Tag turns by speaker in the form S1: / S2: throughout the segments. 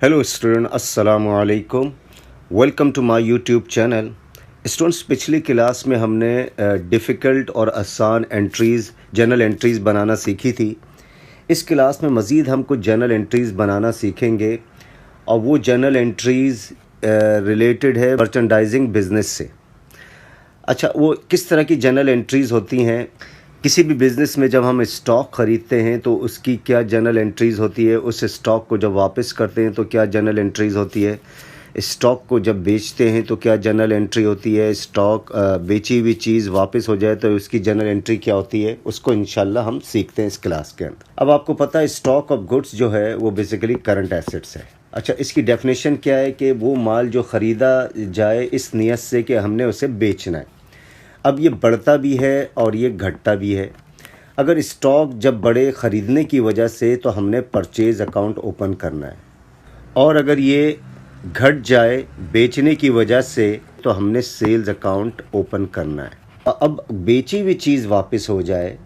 S1: Hello student, अस्सलामु अलैकुम। Welcome to my YouTube channel. Students, पिछली क्लास में हमने डिफ़िकल्ट और आसान एंट्रीज़, जर्नल एंट्रीज़ बनाना सीखी थी। इस क्लास में मज़ीद हम कुछ जर्नल एंट्रीज़ बनाना सीखेंगे और वो जर्नल एंट्रीज़ रिलेटेड है मर्चेंडाइजिंग बिज़नेस से। अच्छा, वो किस तरह की जर्नल एंट्रीज़ होती हैं? किसी भी बिज़नेस में जब हम स्टॉक ख़रीदते हैं तो उसकी क्या जर्नल एंट्रीज़ होती है, उस स्टॉक को जब वापस करते हैं तो क्या जर्नल एंट्रीज़ होती है, स्टॉक को जब बेचते हैं तो क्या जर्नल एंट्री होती है, स्टॉक बेची हुई चीज़ वापस हो जाए तो उसकी जर्नल एंट्री क्या होती है, उसको इंशाल्लाह हम सीखते हैं इस क्लास के अंदर। अब आपको पता है स्टॉक ऑफ गुड्स जो है वो बेसिकली करंट एसेट्स है। अच्छा, इसकी डेफिनेशन क्या है कि वो माल जो ख़रीदा जाए इस नीयत से कि हमने उसे बेचना है। अब ये बढ़ता भी है और ये घटता भी है। अगर स्टॉक जब बढ़े ख़रीदने की वजह से तो हमने परचेज़ अकाउंट ओपन करना है, और अगर ये घट जाए बेचने की वजह से तो हमने सेल्स अकाउंट ओपन करना है। अब बेची हुई चीज़ वापस हो जाए,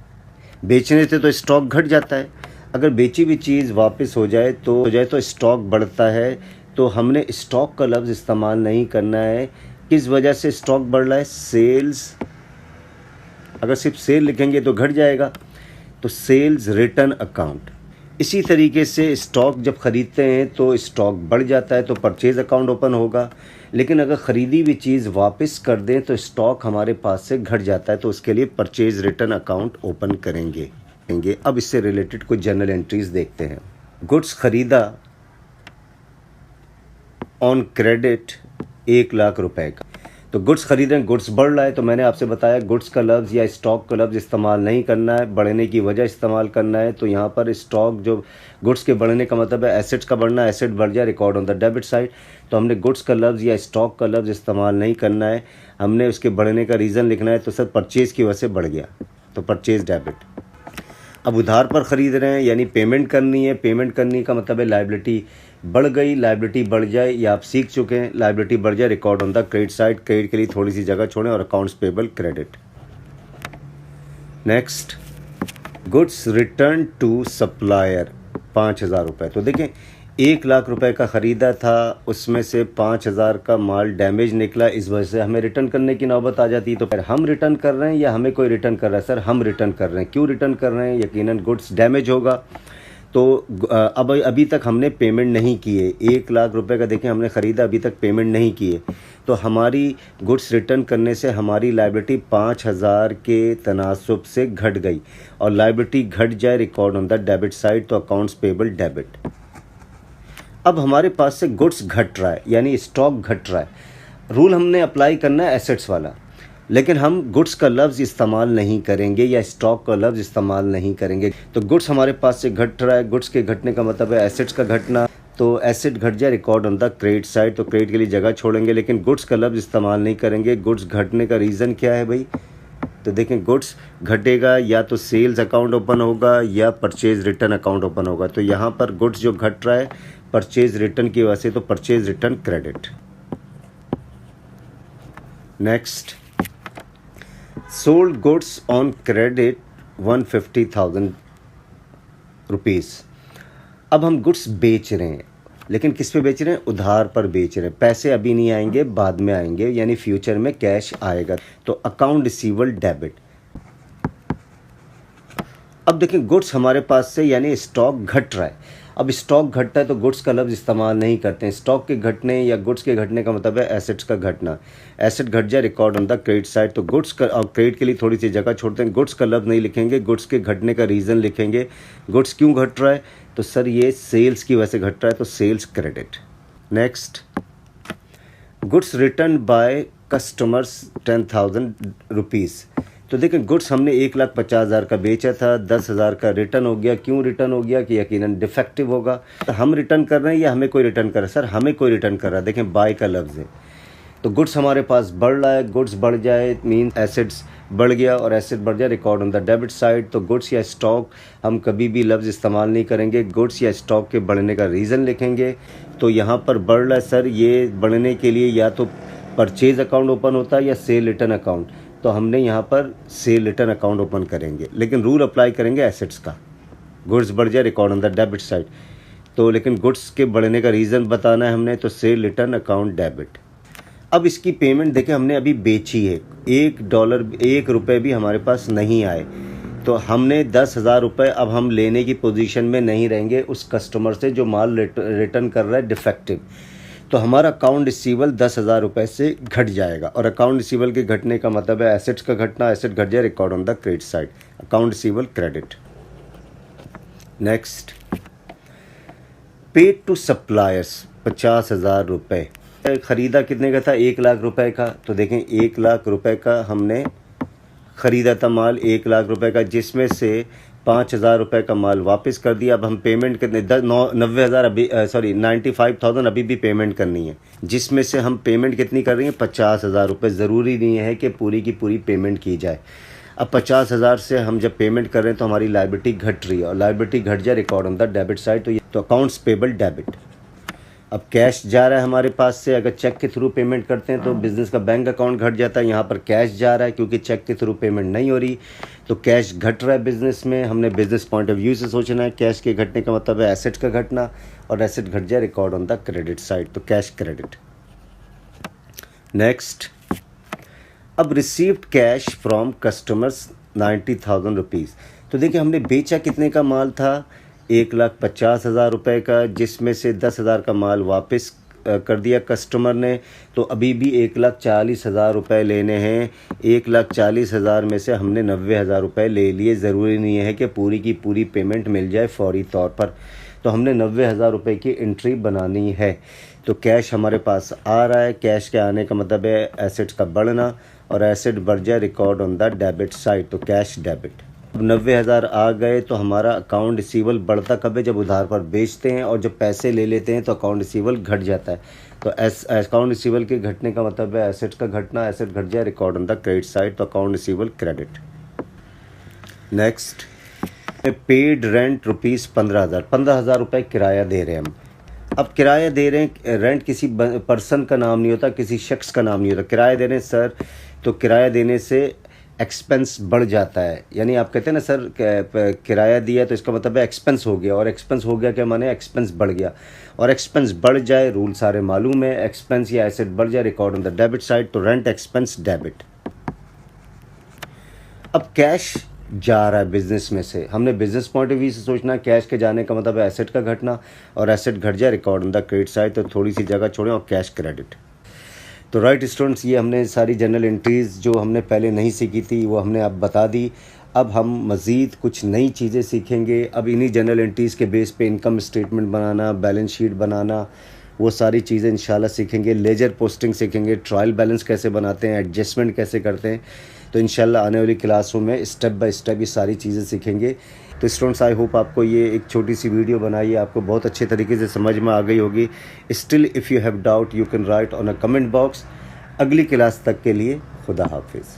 S1: बेचने से तो स्टॉक घट जाता है, अगर बेची हुई चीज़ वापस हो जाए तो स्टॉक बढ़ता है। तो हमने स्टॉक का लफ्ज़ इस्तेमाल नहीं करना है। किस वजह से स्टॉक बढ़ रहा है? सेल्स। अगर सिर्फ सेल लिखेंगे तो घट जाएगा, तो सेल्स रिटर्न अकाउंट। इसी तरीके से स्टॉक जब ख़रीदते हैं तो स्टॉक बढ़ जाता है तो परचेज़ अकाउंट ओपन होगा, लेकिन अगर ख़रीदी हुई चीज़ वापस कर दें तो स्टॉक हमारे पास से घट जाता है, तो उसके लिए परचेज़ रिटर्न अकाउंट ओपन करेंगे। अब इससे रिलेटेड कुछ जर्नल एंट्रीज़ देखते हैं। गुड्स ख़रीदा ऑन क्रेडिट 1,00,000 रुपए का। तो गुड्स ख़रीदें, गुड्स बढ़ रहा है, तो मैंने आपसे बताया गुड्स का लफ्ज़ या स्टॉक का लफ्ज़ इस्तेमाल नहीं करना है, बढ़ने की वजह इस्तेमाल करना है। तो यहाँ पर स्टॉक जो गुड्स के बढ़ने का मतलब है एसेट्स का बढ़ना, एसेट बढ़ जाए record on the debit side. तो हमने गुड्स का लफ्ज़ या स्टॉक का लफ्ज़ इस्तेमाल नहीं करना है, हमने उसके बढ़ने का रीज़न लिखना है। तो सर परचेज़ की वजह से बढ़ गया, तो परचेज़ डेबिट। अब उधार पर ख़रीद रहे हैं यानी पेमेंट करनी है, पेमेंट करने का मतलब है लायबिलिटी बढ़ गई। लायबिलिटी बढ़ जाए, या आप सीख चुके हैं, लायबिलिटी बढ़ जाए record on the credit side. Credit के लिए थोड़ी सी जगह छोड़ें और accounts payable credit. Next, goods return to supplier 5,000 रुपये। तो देखें 1,00,000 रुपए का ख़रीदा था, उसमें से 5,000 का माल डैमेज निकला, इस वजह से हमें रिटर्न करने की नौबत आ जाती है। तो फिर हम रिटर्न कर रहे हैं या हमें कोई रिटर्न कर रहा है? सर हम रिटर्न कर रहे हैं। क्यों रिटर्न कर रहे हैं? यकीनन गुड्स डैमेज होगा। तो अब अभी तक हमने पेमेंट नहीं किए, 1,00,000 रुपए का देखें हमने ख़रीदा, अभी तक पेमेंट नहीं किए, तो हमारी गुड्स रिटर्न करने से हमारी लायबिलिटी 5,000 के तनासुब से घट गई, और लायबिलिटी घट जाए record on the debit side, तो अकाउंट्स पेबल डेबिट। अब हमारे पास से गुड्स घट रहा है यानी स्टॉक घट रहा है, रूल हमने अप्लाई करना है एसेट्स वाला, लेकिन हम गुड्स का लफ्ज़ इस्तेमाल नहीं करेंगे या स्टॉक का लफ्ज़ इस्तेमाल नहीं करेंगे। तो गुड्स हमारे पास से घट रहा है, गुड्स के घटने का मतलब है एसेट्स का घटना। तो एसेट घट जाए record on the credit side, तो क्रेडिट के लिए जगह छोड़ेंगे, लेकिन गुड्स का लफ्ज़ इस्तेमाल नहीं करेंगे। गुड्स घटने का रीज़न क्या है भाई? तो देखें गुड्स घटेगा या तो सेल्स अकाउंट ओपन होगा या परचेज़ रिटर्न अकाउंट ओपन होगा। तो यहाँ पर गुड्स जो घट रहा है परचेज़ रिटर्न की वजह से, तो purchase return credit. Next, sold goods on credit 150,000 rupees. अब हम गुड्स बेच रहे हैं, लेकिन किस पे बेच रहे हैं? उधार पर बेच रहे हैं। पैसे अभी नहीं आएंगे, बाद में आएंगे, यानी फ्यूचर में कैश आएगा। तो अकाउंट रिसीवेबल डेबिट। अब देखें गुड्स हमारे पास से यानी स्टॉक घट रहा है। अब स्टॉक घटता है तो गुड्स का लफ्ज़ इस्तेमाल नहीं करते हैं। स्टॉक के घटने या गुड्स के घटने का मतलब है एसेट्स का घटना। एसेट घट जाए record on the credit side, तो गुड्स का, और क्रेडिट के लिए थोड़ी सी जगह छोड़ते हैं। गुड्स का लफ्ज़ नहीं लिखेंगे, गुड्स के घटने का रीज़न लिखेंगे। गुड्स क्यों घट रहा है? तो सर ये सेल्स की वजह से घट रहा है, तो sales credit. Next, goods return by customers 10,000 rupees. तो देखें गुड्स हमने 1,50,000 का बेचा था, 10,000 का रिटर्न हो गया। क्यों रिटर्न हो गया? कि यकीनन डिफेक्टिव होगा। तो हम रिटर्न कर रहे हैं या हमें कोई रिटर्न कर रहा है? सर हमें कोई रिटर्न कर रहा है। देखें बाय का लफ्ज़ है, तो गुड्स हमारे पास बढ़ रहा है। गुड्स बढ़ जाए मीन एसेट्स बढ़ गया, और एसेट बढ़ जाए record on the debit side. तो गुड्स या स्टॉक हम कभी भी लफ्ज़ इस्तेमाल नहीं करेंगे, गुड्स या स्टॉक के बढ़ने का रीज़न लिखेंगे। तो यहाँ पर बढ़ रहा है सर, ये बढ़ने के लिए या तो परचेज़ अकाउंट ओपन होता है या सेल रिटर्न अकाउंट। तो हमने यहाँ पर सेल रिटर्न अकाउंट ओपन करेंगे, लेकिन रूल अप्लाई करेंगे एसेट्स का। गुड्स बढ़ जाए record on the debit side. तो लेकिन गुड्स के बढ़ने का रीज़न बताना है हमने, तो सेल रिटर्न अकाउंट डेबिट। अब इसकी पेमेंट देखिए हमने अभी बेची है, $1 भी हमारे पास नहीं आए, तो हमने 10,000 रुपये अब हम लेने की पोजीशन में नहीं रहेंगे उस कस्टमर से जो माल रिटर्न कर रहा है डिफेक्टिव। तो हमारा अकाउंट रिसीवल 10,000 रुपये से घट जाएगा, और अकाउंट रिसीवल के घटने का मतलब है एसेट्स का घटना, एसेट घट जाए, record on the credit side, account receivable credit. Next, paid to suppliers 50,000 रुपये। ख़रीदा कितने का था? 1,00,000 रुपये का। तो देखें 1,00,000 रुपये का हमने ख़रीदा था माल, 1,00,000 रुपये का, जिसमें से 5,000 रुपये का माल वापस कर दिया। अब हम पेमेंट कितने 90,000 अभी 95,000 अभी भी पेमेंट करनी है, जिसमें से हम पेमेंट कितनी कर रही हैं? 50,000 रुपये। ज़रूरी नहीं है कि पूरी की पूरी पेमेंट की जाए। अब 50,000 से हम जब पेमेंट कर रहे हैं तो हमारी लायबिलिटी घट रही है, और लायबिलिटी घट जाए record on the debit side, तो अकाउंट्स पेबल डेबिट। अब कैश जा रहा है हमारे पास से, अगर चेक के थ्रू पेमेंट करते हैं तो बिज़नेस का बैंक अकाउंट घट जाता है। यहाँ पर कैश जा रहा है क्योंकि चेक के थ्रू पेमेंट नहीं हो रही, तो कैश घट रहा है बिज़नेस में। हमने बिज़नेस पॉइंट ऑफ व्यू से सोचना है। कैश के घटने का मतलब है एसेट का घटना, और एसेट घट जाए record on the credit side, तो कैश क्रेडिट। नेक्स्ट, अब received cash from customers 90,000 rupees. तो देखिए हमने बेचा कितने का माल था? 1,50,000 रुपये का, जिसमें से 10,000 का माल वापस कर दिया कस्टमर ने। तो अभी भी 1,40,000 रुपये लेने हैं। 1,40,000 में से हमने 90,000 रुपये ले लिए। ज़रूरी नहीं है कि पूरी की पूरी पेमेंट मिल जाए फौरी तौर पर, तो हमने 90,000 रुपये की एंट्री बनानी है। तो कैश हमारे पास आ रहा है। कैश के आने का मतलब है एसेट्स का बढ़ना, और एसेट बढ़ जाए record on the debit side, तो कैश डेबिट। अब 90,000 आ गए, तो हमारा अकाउंट रिसीवल बढ़ता कब है? जब उधार पर बेचते हैं, और जब पैसे ले लेते हैं तो अकाउंट रिसीवल घट जाता है। तो अकाउंट रिसीवल के घटने का मतलब है एसेट का घटना, एसेट घट जाए record on the credit side, तो account receivable credit. Next, paid rent ₹15,000। 15,000 रुपये किराया दे रहे हैं हम। अब किराया दे रहे हैं, रेंट किसी पर्सन का नाम नहीं होता, किसी शख्स का नाम नहीं होता। किराया दे रहे हैं सर, तो किराया देने से एक्सपेंस बढ़ जाता है। यानी आप कहते हैं ना सर किराया दिया, तो इसका मतलब है एक्सपेंस हो गया, और एक्सपेंस हो गया क्या माने? एक्सपेंस बढ़ गया। और एक्सपेंस बढ़ जाए, रूल सारे मालूम है, एक्सपेंस या एसेट बढ़ जाए record on the debit side, तो रेंट एक्सपेंस डेबिट। अब कैश जा रहा है बिजनेस में से, हमने बिजनेस पॉइंट ऑफ व्यू से सोचना है। कैश के जाने का मतलब है एसेट का घटना, और एसेट घट जाए record on the credit side, तो थोड़ी सी जगह छोड़ें और कैश क्रेडिट। तो राइट स्टूडेंट्स, ये हमने सारी जनरल एंट्रीज़ जो हमने पहले नहीं सीखी थी वो हमने अब बता दी। अब हम मज़ीद कुछ नई चीज़ें सीखेंगे। अब इन्हीं जनरल एंट्रीज़ के बेस पे इनकम स्टेटमेंट बनाना, बैलेंस शीट बनाना, वो सारी चीज़ें इंशाल्लाह सीखेंगे। लेजर पोस्टिंग सीखेंगे, ट्रायल बैलेंस कैसे बनाते हैं, एडजस्टमेंट कैसे करते हैं। तो इंशाल्लाह आने वाली क्लासों में स्टेप बाय स्टेप ये सारी चीज़ें सीखेंगे। तो स्टूडेंट्स, आई होप आपको ये एक छोटी सी वीडियो बनाई आपको बहुत अच्छे तरीके से समझ में आ गई होगी। Still if you have doubt you can write on a comment box. अगली क्लास तक के लिए खुदा हाफिज़।